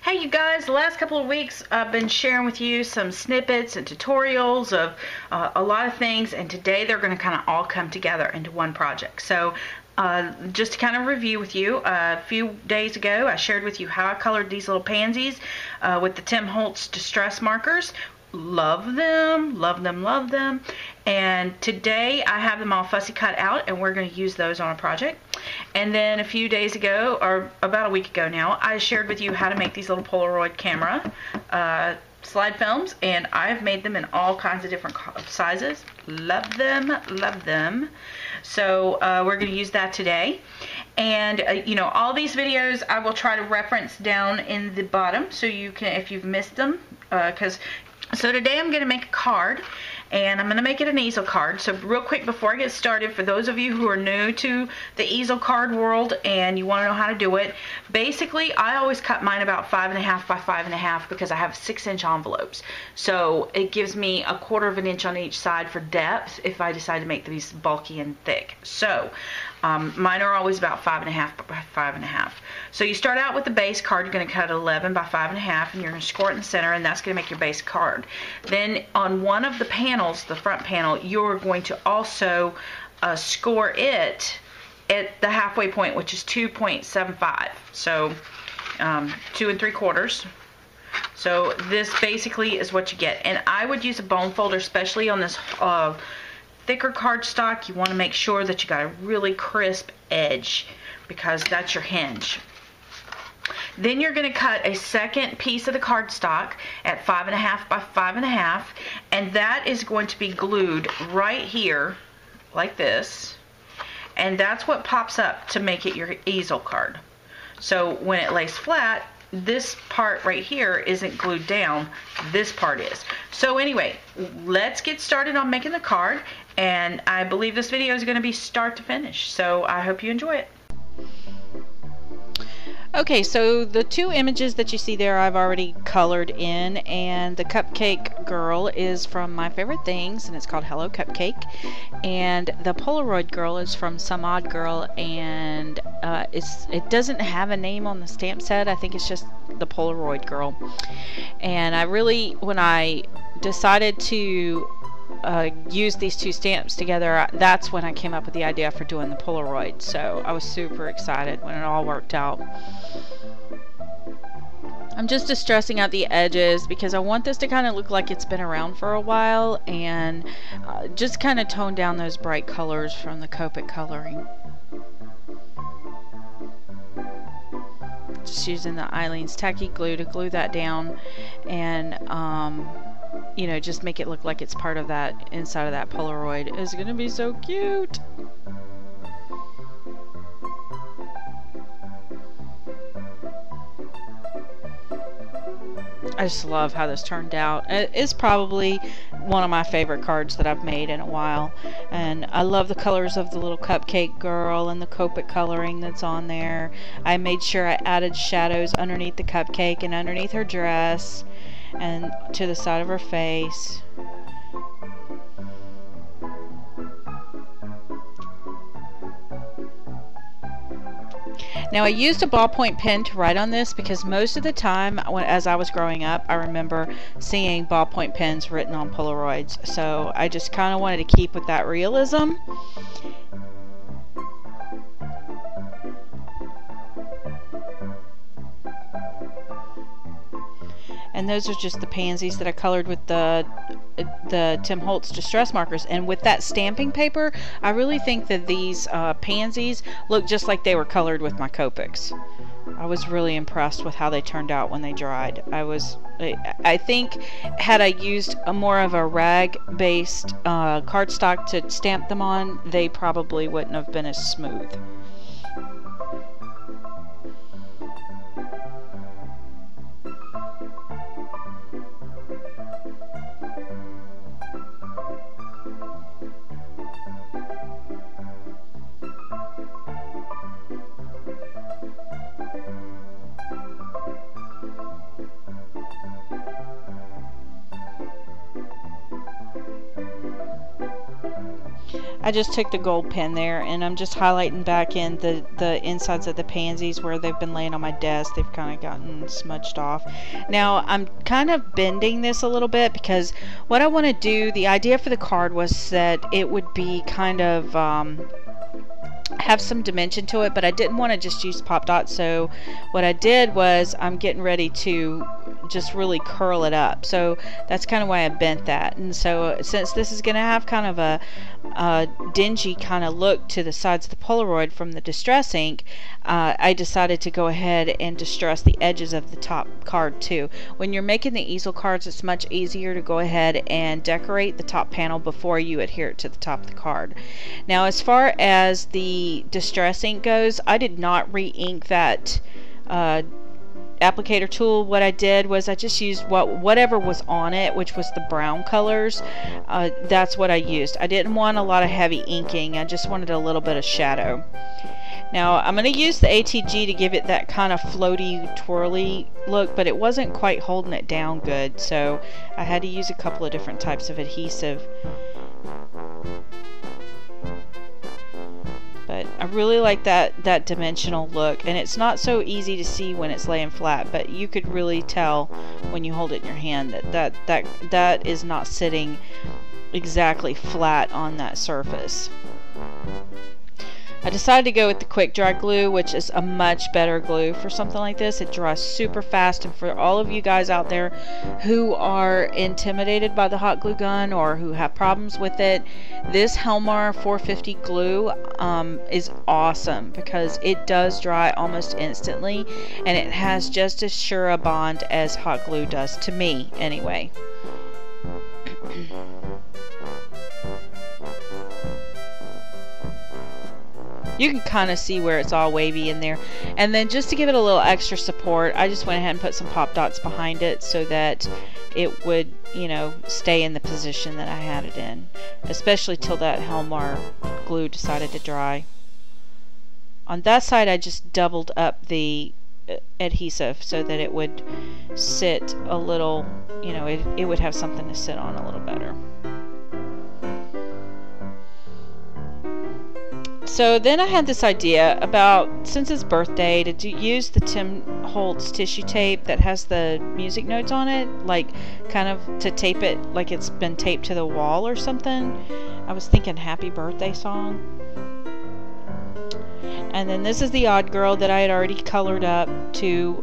Hey you guys, the last couple of weeks I've been sharing with you some snippets and tutorials of a lot of things, and today they're going to kind of all come together into one project. So just to kind of review with you, a few days ago I shared with you how I colored these little pansies with the Tim Holtz Distress markers. Love them, love them, love them. And today I have them all fussy cut out, and we're going to use those on a project. And then a few days ago, or about a week ago now, I shared with you how to make these little Polaroid camera slide films, and I've made them in all kinds of different sizes. Love them, love them. So we're going to use that today. And you know, all these videos I will try to reference down in the bottom, so you can, if you've missed them, so today I'm going to make a card, and I'm going to make it an easel card. So real quick before I get started, for those of you who are new to the easel card world and you want to know how to do it, basically I always cut mine about 5.5 by 5.5 because I have 6-inch envelopes. So it gives me 1/4 of an inch on each side for depth if I decide to make these bulky and thick. So mine are always about 5.5 by 5.5. So you start out with the base card. You're going to cut 11 by 5.5, and you're going to score it in the center, and that's going to make your base card. Then on one of the panels, the front panel, you're going to also score it at the halfway point, which is 2.75. So 2 3/4. So this basically is what you get. And I would use a bone folder, especially on this thicker cardstock. You want to make sure that you got a really crisp edge, because that's your hinge. Then you're going to cut a second piece of the cardstock at 5.5 by 5.5, and that is going to be glued right here like this, and that's what pops up to make it your easel card. So when it lays flat, this part right here isn't glued down, this part is. So anyway, let's get started on making the card, and I believe this video is going to be start to finish, so I hope you enjoy it. Okay, so the two images that you see there I've already colored in, and the Cupcake girl is from My Favorite Things, and it's called Hello Cupcake, and the Polaroid girl is from Some Odd Girl, and it doesn't have a name on the stamp set. I think it's just the Polaroid girl. And I really, when I decided to use these two stamps together, that's when I came up with the idea for doing the Polaroid. So I was super excited when it all worked out. I'm just distressing out the edges because I want this to kind of look like it's been around for a while, and just kind of tone down those bright colors from the Copic coloring. Just using the Eileen's Tacky Glue to glue that down, and you know, just make it look like it's part of that inside of that Polaroid. It's gonna be so cute. I just love how this turned out. It's probably one of my favorite cards that I've made in a while, and I love the colors of the little Cupcake girl and the Copic coloring that's on there. I made sure I added shadows underneath the Cupcake and underneath her dress and to the side of her face. Now I used a ballpoint pen to write on this because most of the time as I was growing up, I remember seeing ballpoint pens written on Polaroids, so I just kind of wanted to keep with that realism. And those are just the pansies that I colored with the Tim Holtz Distress markers. And with that stamping paper, I really think that these pansies look just like they were colored with my Copics. I was really impressed with how they turned out when they dried. I think had I used more of a rag-based cardstock to stamp them on, they probably wouldn't have been as smooth. I just took the gold pen there and I'm just highlighting back in the insides of the pansies where they've been laying on my desk. They've kind of gotten smudged off. Now I'm kind of bending this a little bit because what I want to do, the idea for the card was that it would be kind of have some dimension to it, but I didn't want to just use pop dots. So what I did was I'm getting ready to just really curl it up. So that's kind of why I bent that. And so since this is going to have kind of a dingy kind of look to the sides of the Polaroid from the distress ink, I decided to go ahead and distress the edges of the top card too. When you're making the easel cards, it's much easier to go ahead and decorate the top panel before you adhere it to the top of the card. Now as far as the distress ink goes, I did not re-ink that applicator tool. What I did was I just used whatever was on it, which was the brown colors. That's what I used. I didn't want a lot of heavy inking. I just wanted a little bit of shadow. Now I'm going to use the ATG to give it that kind of floaty, twirly look, but it wasn't quite holding it down good, so I had to use a couple of different types of adhesive. But I really like that dimensional look, and it's not so easy to see when it's laying flat, but you could really tell when you hold it in your hand that is not sitting exactly flat on that surface. I decided to go with the quick dry glue, which is a much better glue for something like this. It dries super fast, and for all of you guys out there who are intimidated by the hot glue gun or who have problems with it, this Helmar 450 glue is awesome because it does dry almost instantly, and it has just as sure a bond as hot glue does, to me anyway. You can kind of see where it's all wavy in there. And then just to give it a little extra support, I just went ahead and put some pop dots behind it so that it would, you know, stay in the position that I had it in. Especially till that Helmar glue decided to dry. On that side, I just doubled up the adhesive so that it would sit a little, you know, it would have something to sit on a little better. So then I had this idea about, since his birthday, to use the Tim Holtz tissue tape that has the music notes on it, like kind of to tape it like it's been taped to the wall or something. I was thinking happy birthday song. And then this is the Odd Girl that I had already colored up to.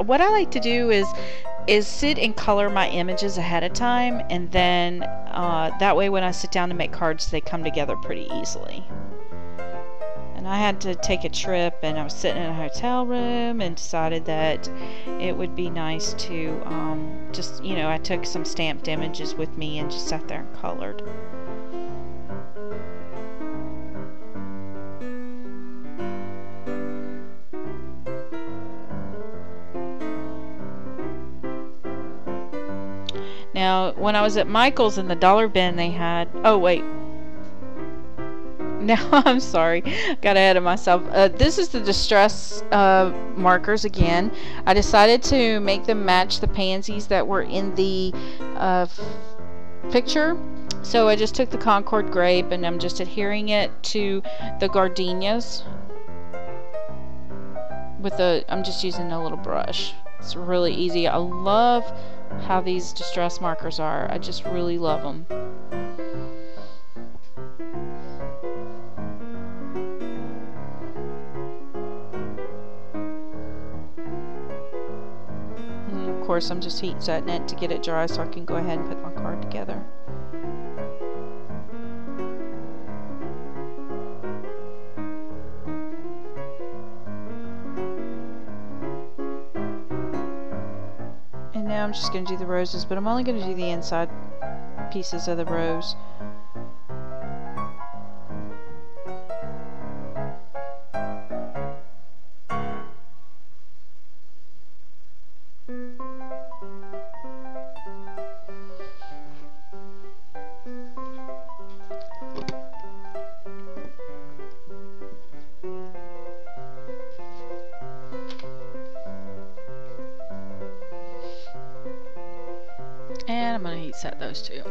What I like to do is sit and color my images ahead of time, and then that way when I sit down to make cards, they come together pretty easily. And I had to take a trip, and I was sitting in a hotel room and decided that it would be nice to just, you know, I took some stamped images with me and just sat there and colored. Now, when I was at Michael's in the dollar bin, they had, oh wait, now I'm sorry, got ahead of myself. This is the distress markers again. I decided to make them match the pansies that were in the picture. So I just took the Concord grape and I'm just adhering it to the gardenias with I'm just using a little brush. It's really easy. I love how these distress markers are. I just really love them. And of course I'm just heat setting it to get it dry so I can go ahead and put my card together. Now I'm just going to do the roses, but I'm only going to do the inside pieces of the rose. And I'm going to heat set those two.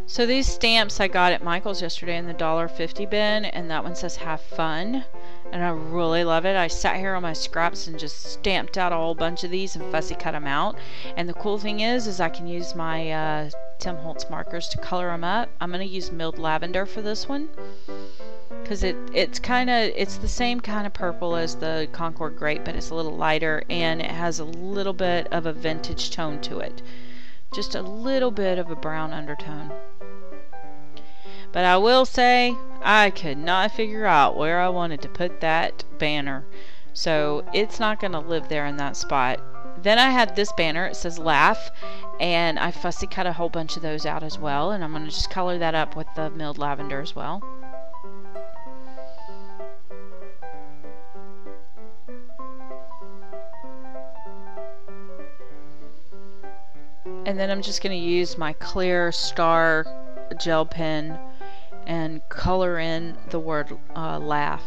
So these stamps I got at Michael's yesterday in the $1.50 bin, and that one says have fun, and I really love it. I sat here on my scraps and just stamped out a whole bunch of these and fussy cut them out. And the cool thing is I can use my Tim Holtz markers to color them up. I'm going to use milled lavender for this one, because it's the same kind of purple as the Concord Grape, but it's a little lighter, and it has a little bit of a vintage tone to it. Just a little bit of a brown undertone. But I will say, I could not figure out where I wanted to put that banner. So it's not going to live there in that spot. Then I had this banner, it says laugh, and I fussy cut a whole bunch of those out as well. And I'm going to just color that up with the milled lavender as well. And then I'm just going to use my clear star gel pen and color in the word laugh.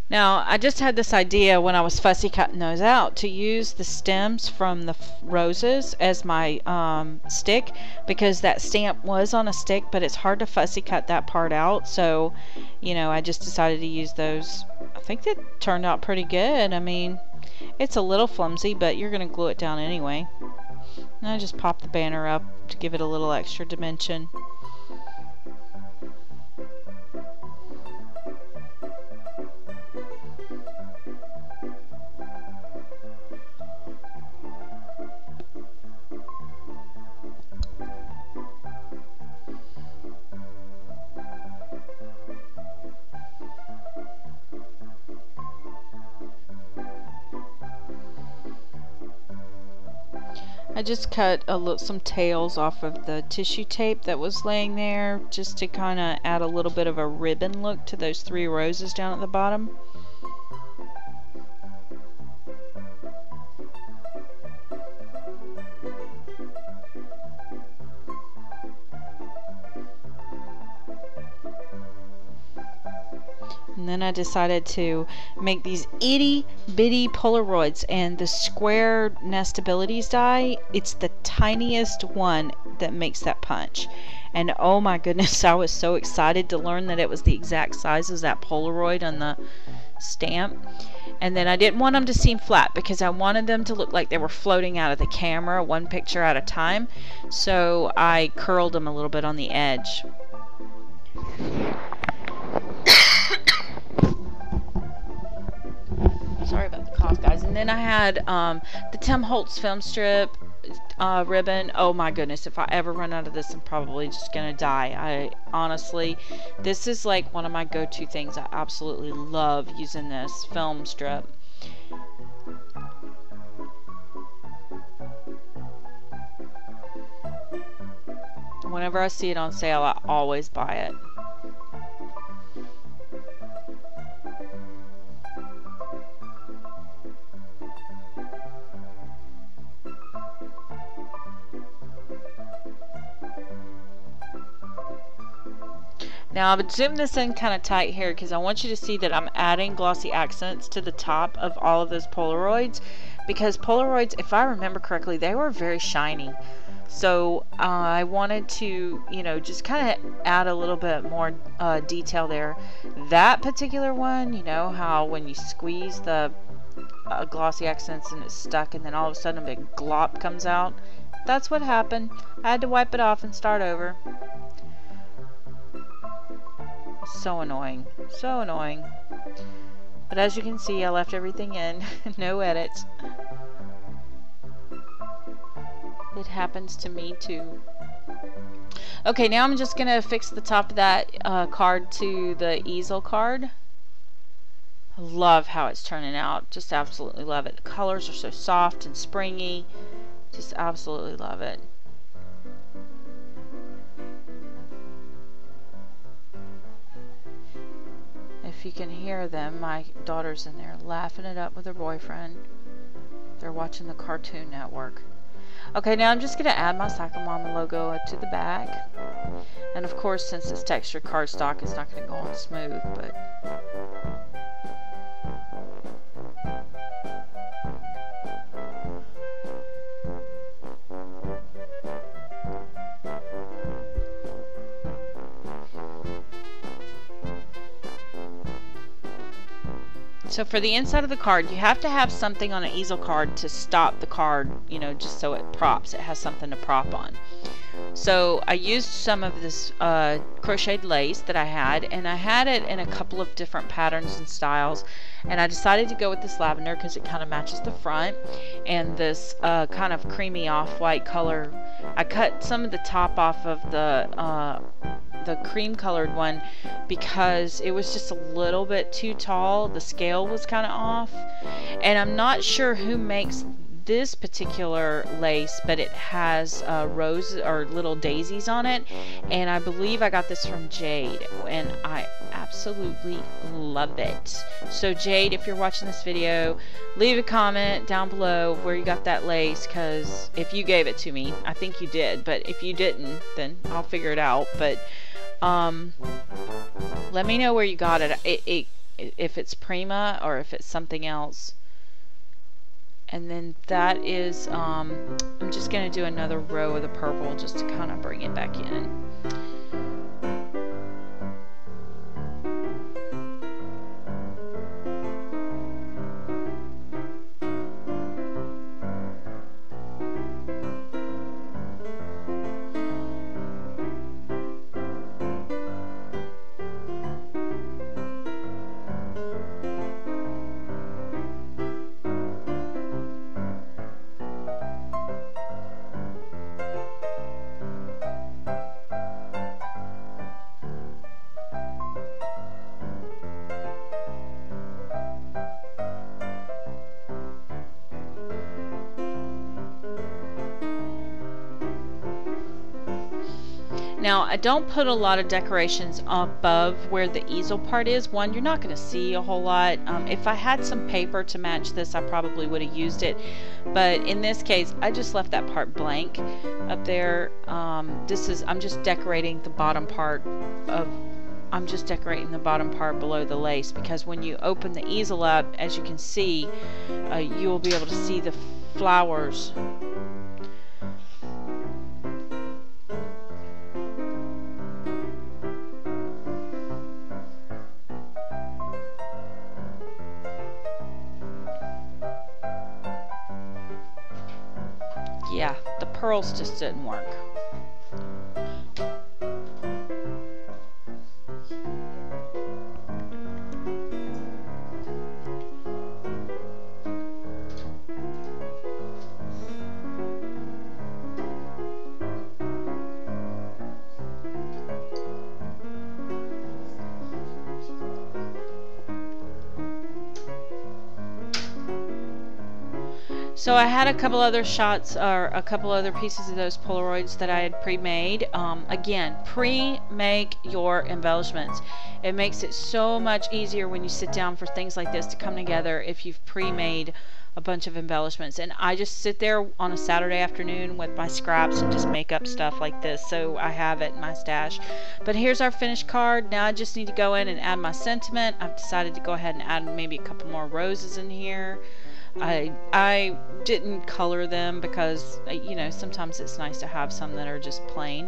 Now, I just had this idea when I was fussy cutting those out to use the stems from the roses as my stick, because that stamp was on a stick, but it's hard to fussy cut that part out. So, you know, I just decided to use those. I think that turned out pretty good. I mean, it's a little flimsy, but you're going to glue it down anyway. And I just pop the banner up to give it a little extra dimension. I just cut some tails off of the tissue tape that was laying there, just to kind of add a little bit of a ribbon look to those 3 roses down at the bottom. And then I decided to make these itty bitty Polaroids, and the square nestabilities die, it's the tiniest one that makes that punch. And oh my goodness, I was so excited to learn that it was the exact size as that Polaroid on the stamp. And then I didn't want them to seem flat, because I wanted them to look like they were floating out of the camera, one picture at a time. So I curled them a little bit on the edge. Sorry about the cough, guys. And then I had the Tim Holtz film strip ribbon. Oh my goodness, if I ever run out of this, I'm probably just gonna die. Honestly, this is like one of my go-to things. I absolutely love using this film strip. Whenever I see it on sale, I always buy it. Now I would zoom this in kind of tight here, because I want you to see that I'm adding glossy accents to the top of all of those Polaroids, because Polaroids, if I remember correctly, they were very shiny. So I wanted to, you know, just kind of add a little bit more detail there. That particular one, you know how when you squeeze the glossy accents and it's stuck, and then all of a sudden a big glop comes out? That's what happened. I had to wipe it off and start over. So annoying. So annoying. But as you can see, I left everything in. No edits. It happens to me too. Okay, now I'm just going to fix the top of that card to the easel card. I love how it's turning out. Just absolutely love it. The colors are so soft and springy. Just absolutely love it. If if you can hear them. My daughter's in there laughing it up with her boyfriend. They're watching the Cartoon Network. Okay, now I'm just going to add my Sakamama logo up to the back. And of course, since it's textured cardstock, it's not going to go on smooth, but... So for the inside of the card, you have to have something on an easel card to stop the card, you know, just so it props. It has something to prop on. So I used some of this crocheted lace that I had, and I had it in a couple of different patterns and styles. And I decided to go with this lavender because it kind of matches the front, and this kind of creamy off-white color. I cut some of the top off of the cream colored one because it was just a little bit too tall. The scale was kind of off, and I'm not sure who makes this particular lace, but it has roses or little daisies on it, and I believe I got this from Jade, and I absolutely love it. So Jade, if you're watching this video, leave a comment down below where you got that lace, because if you gave it to me, I think you did, but if you didn't, then I'll figure it out. But let me know where you got it, if it's Prima or if it's something else. And then that is, I'm just going to do another row of the purple just to kind of bring it back in. Now, I don't put a lot of decorations above where the easel part is. One, you're not going to see a whole lot. If I had some paper to match this, I probably would have used it. But in this case, I just left that part blank up there. I'm just decorating the bottom part below the lace, because when you open the easel up, as you can see, you will be able to see the flowers. Yeah, the pearls just didn't work. So I had a couple other shots, or a couple other pieces of those Polaroids that I had pre-made. Again, pre-make your embellishments. It makes it so much easier when you sit down for things like this to come together if you've pre-made a bunch of embellishments. And I just sit there on a Saturday afternoon with my scraps and just make up stuff like this, so I have it in my stash. But here's our finished card. Now I just need to go in and add my sentiment. I've decided to go ahead and add maybe a couple more roses in here. I didn't color them because, you know, sometimes it's nice to have some that are just plain.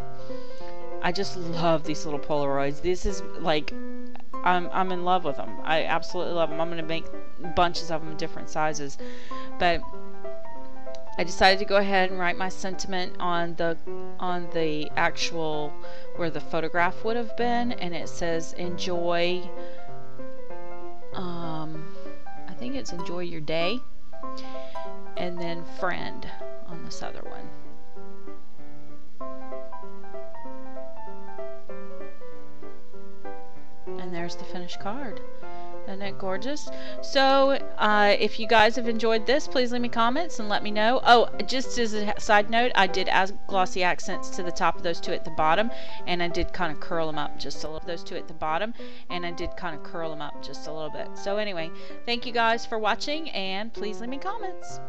I just love these little Polaroids. This is like, I'm in love with them. I absolutely love them. I'm going to make bunches of them in different sizes. But I decided to go ahead and write my sentiment on the actual, where the photograph would have been, and it says enjoy, I think it's enjoy your day, and then friend on this other one. And there's the finished card. Isn't it gorgeous? So, if you guys have enjoyed this, please leave me comments and let me know. Oh, just as a side note, I did add glossy accents to the top of those two at the bottom, and I did kind of curl them up just a little. Those two at the bottom, and I did kind of curl them up just a little bit. So anyway, thank you guys for watching, and please leave me comments.